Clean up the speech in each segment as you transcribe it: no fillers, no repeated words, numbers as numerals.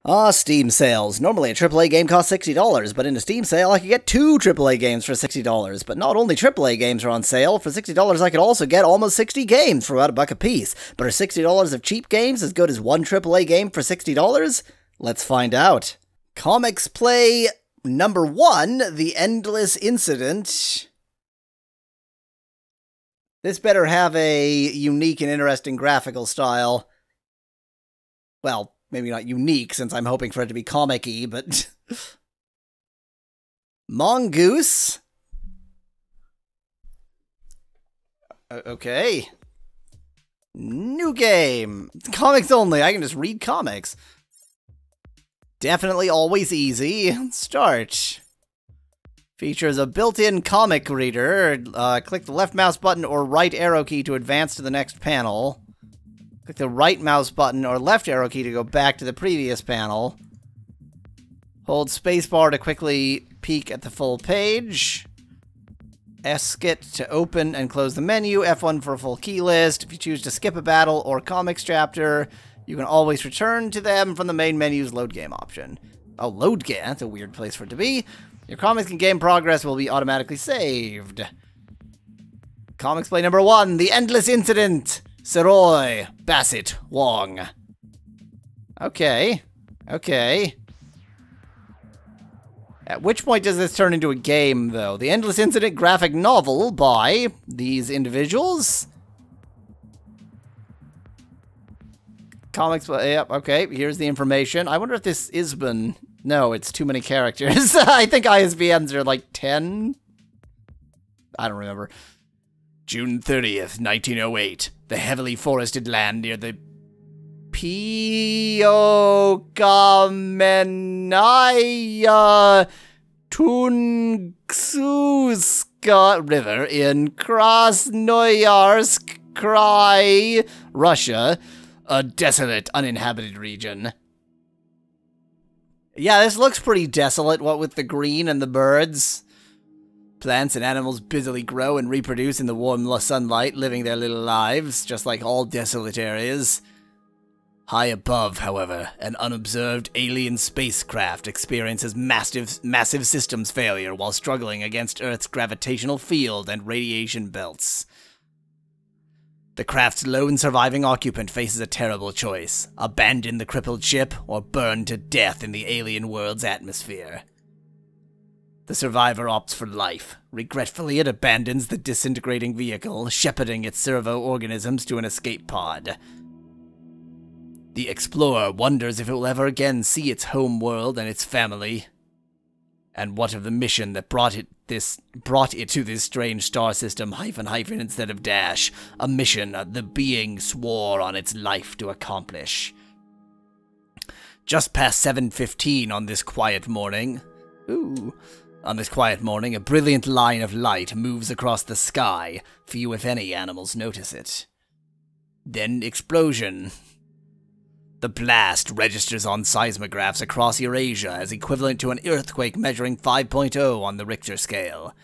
Ah, Steam sales. Normally a AAA game costs $60, but in a Steam sale I could get 2 AAA games for $60. But not only AAA games are on sale, for $60 I could also get almost 60 games for about $1 a piece. But are $60 of cheap games as good as 1 AAA game for $60? Let's find out. ComixPlay number 1, The Endless Incident. This better have a unique and interesting graphical style. Well, maybe not unique, since I'm hoping for it to be comic-y, but... Mongoose? Okay. New game. Comics only. I can just read comics. Definitely always easy. Start. Features a built-in comic reader. Click the left mouse button or right arrow key to advance to the next panel. Click the right mouse button or left arrow key to go back to the previous panel. Hold spacebar to quickly peek at the full page. Escape to open and close the menu. F1 for a full key list. If you choose to skip a battle or comics chapter, you can always return to them from the main menu's load game option. Oh, load game? That's a weird place for it to be. Your comics and game progress will be automatically saved. ComixPlay number 1, The Endless Incident. Seroy, Bassett, Wong. Okay. Okay. At which point does this turn into a game, though? The Endless Incident graphic novel by these individuals. ComixPlay, yep, okay, here's the information. I wonder if this is been... No, it's too many characters. I think ISBNs are like 10. I don't remember. June 30th, 1908. The heavily forested land near the Piokamennaya Tunguska River in Krasnoyarsk Krai, Russia, a desolate, uninhabited region. Yeah, this looks pretty desolate, what with the green and the birds. Plants and animals busily grow and reproduce in the warm sunlight, living their little lives, just like all desolate areas. High above, however, an unobserved alien spacecraft experiences massive systems failure while struggling against Earth's gravitational field and radiation belts. The craft's lone surviving occupant faces a terrible choice: abandon the crippled ship or burn to death in the alien world's atmosphere. The survivor opts for life. Regretfully, it abandons the disintegrating vehicle, shepherding its servo-organisms to an escape pod. The explorer wonders if it will ever again see its home world and its family. And what of the mission that brought it to this strange star system, hyphen instead of dash, a mission the being swore on its life to accomplish. Just past 7:15 on this quiet morning. On this quiet morning, a brilliant line of light moves across the sky. Few, if any, animals notice it. Then explosion. The blast registers on seismographs across Eurasia as equivalent to an earthquake measuring 5.0 on the Richter scale.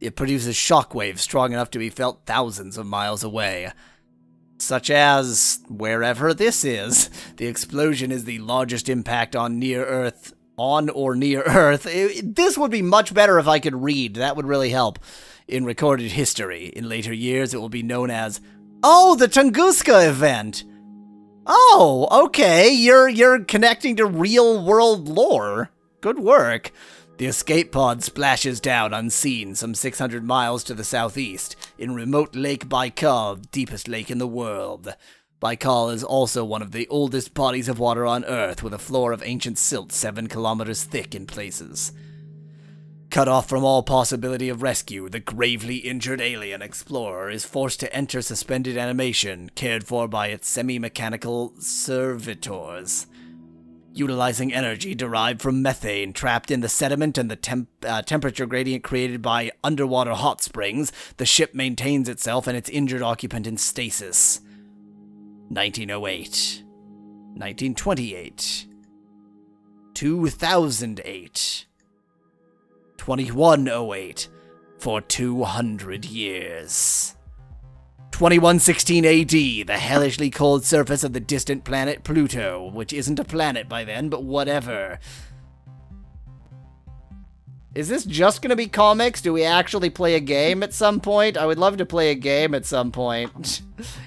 It produces shockwaves strong enough to be felt thousands of miles away. Such as wherever this is. The explosion is the largest impact on or near Earth. This would be much better if I could read. That would really help. In recorded history, in later years, it will be known as, oh, the Tunguska event. Oh, okay. You're connecting to real-world lore. Good work. The escape pod splashes down unseen some 600 miles to the southeast, in remote Lake Baikal, deepest lake in the world. Baikal is also one of the oldest bodies of water on Earth, with a floor of ancient silt 7 kilometers thick in places. Cut off from all possibility of rescue, the gravely injured alien explorer is forced to enter suspended animation, cared for by its semi-mechanical servitors. Utilizing energy derived from methane trapped in the sediment and the temperature gradient created by underwater hot springs, the ship maintains itself and its injured occupant in stasis. 1908, 1928, 2008, 2108, for 200 years. 2116 AD, the hellishly cold surface of the distant planet Pluto, which isn't a planet by then, but whatever. Is this just gonna be comics? Do we actually play a game at some point? I would love to play a game at some point.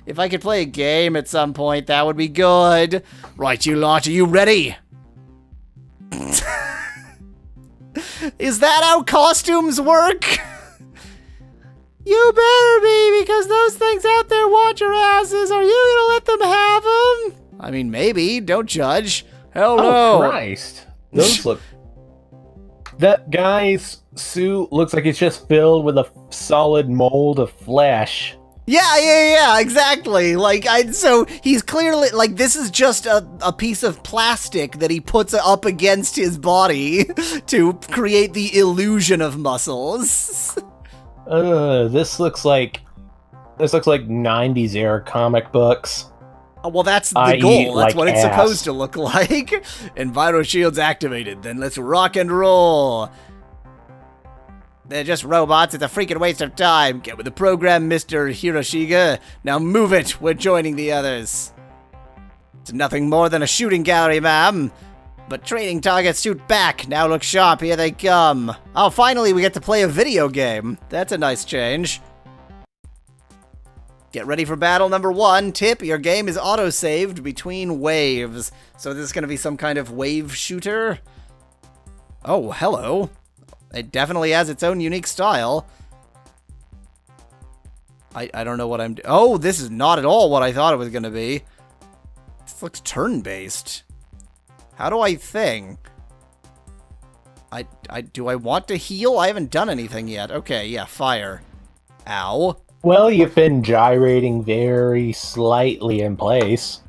If I could play a game at some point, that would be good. Right, you lot, are you ready? Is that how costumes work? You better be, because those things out there want your asses. Are you gonna let them have them? I mean, maybe. Don't judge. Hell no. Oh, Christ. Those look... That guy's suit looks like it's just filled with a solid mold of flesh. Yeah, exactly. Like, so he's clearly, like, this is just a piece of plastic that he puts up against his body to create the illusion of muscles. This looks like 90s era comic books. Well, that's the goal. That's what it's supposed to look like. Enviro shields activated. Then let's rock and roll. They're just robots. It's a freaking waste of time. Get with the program, Mr. Hiroshiga. Now move it. We're joining the others. It's nothing more than a shooting gallery, ma'am. But training targets shoot back. Now look sharp. Here they come. Oh, finally we get to play a video game. That's a nice change. Get ready for battle number 1. Tip, your game is auto-saved between waves. So this is going to be some kind of wave shooter. Oh, hello. It definitely has its own unique style. I don't know what I'm doing. Oh, this is not at all what I thought it was going to be. This looks turn-based. How do I think? Do I want to heal? I haven't done anything yet. Okay, yeah, fire. Ow. Well, you've been gyrating very slightly in place.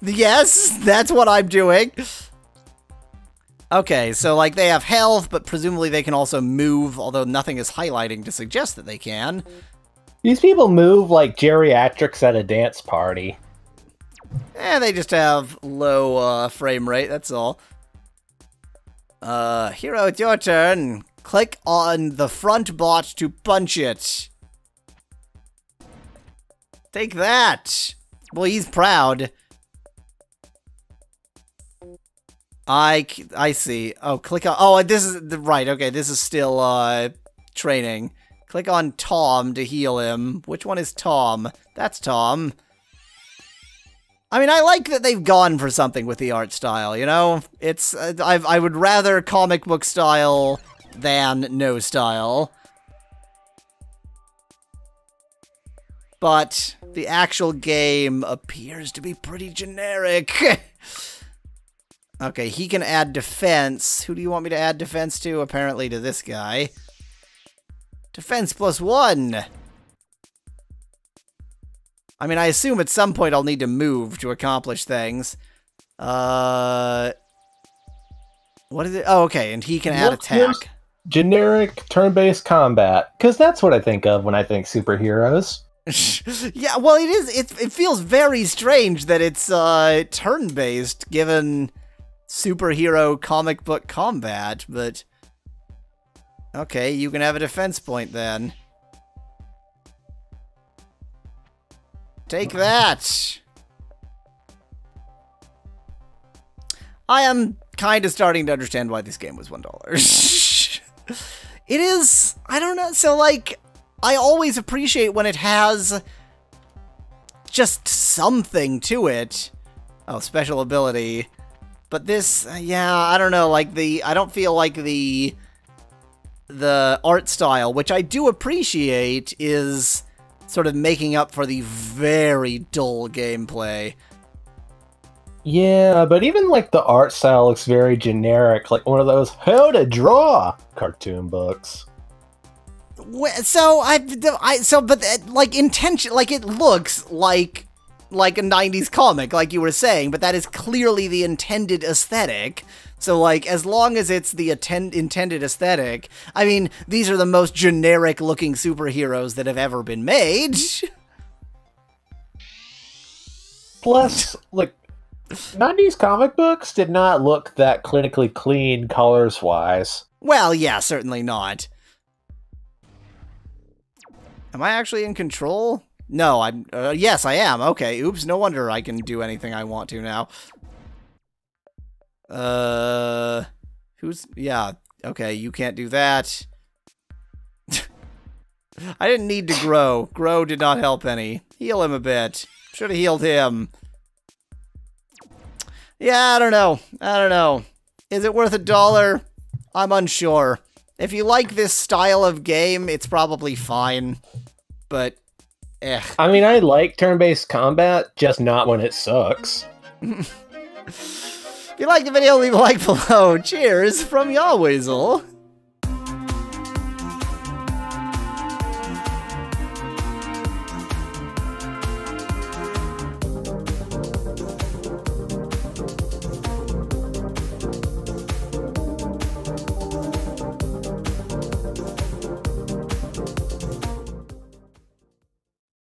Yes, that's what I'm doing. Okay, so, like, they have health, but presumably they can also move, although nothing is highlighting to suggest that they can. These people move like geriatrics at a dance party. They just have low frame rate, that's all. Hero, it's your turn. Click on the front bot to punch it. Take that. Well, he's proud. I see. Oh, click on... Oh, this is... Right, okay, this is still, training. Click on Tom to heal him. Which one is Tom? That's Tom. I mean, I like that they've gone for something with the art style, you know? It's... I would rather comic book style than no style. But the actual game appears to be pretty generic. Okay, he can add defense. Who do you want me to add defense to? Apparently to this guy. Defense +1! I mean, I assume at some point I'll need to move to accomplish things. What is it? Oh, okay, and he can add attack. Generic turn-based combat, because that's what I think of when I think superheroes. Yeah, well, it is. It feels very strange that it's turn-based, given superhero comic book combat, but... Okay, you can have a defense point then. Take that! I am kind of starting to understand why this game was $1. It is... I don't know, so like... I always appreciate when it has just something to it. Oh, special ability. But this, yeah, I don't know, like I don't feel like the art style, which I do appreciate, is sort of making up for the very dull gameplay. Yeah, but even like the art style looks very generic, like one of those how to draw cartoon books. So like intention, like it looks like a 90s comic, like you were saying, but that is clearly the intended aesthetic. So like, as long as it's the intended aesthetic, I mean, these are the most generic looking superheroes that have ever been made. Plus, like, 90s comic books did not look that clinically clean colors-wise. Well, yeah, certainly not. Am I actually in control? No, I'm... yes, I am. Okay, oops, no wonder I can do anything I want to now. Who's... yeah, okay, you can't do that. I didn't need to grow. Grow did not help any. Heal him a bit. Should have healed him. Yeah, I don't know. I don't know. Is it worth $1? I'm unsure. If you like this style of game, it's probably fine. But, I mean, I like turn-based combat, just not when it sucks. If you like the video, leave a like below. Cheers from Yahweasel.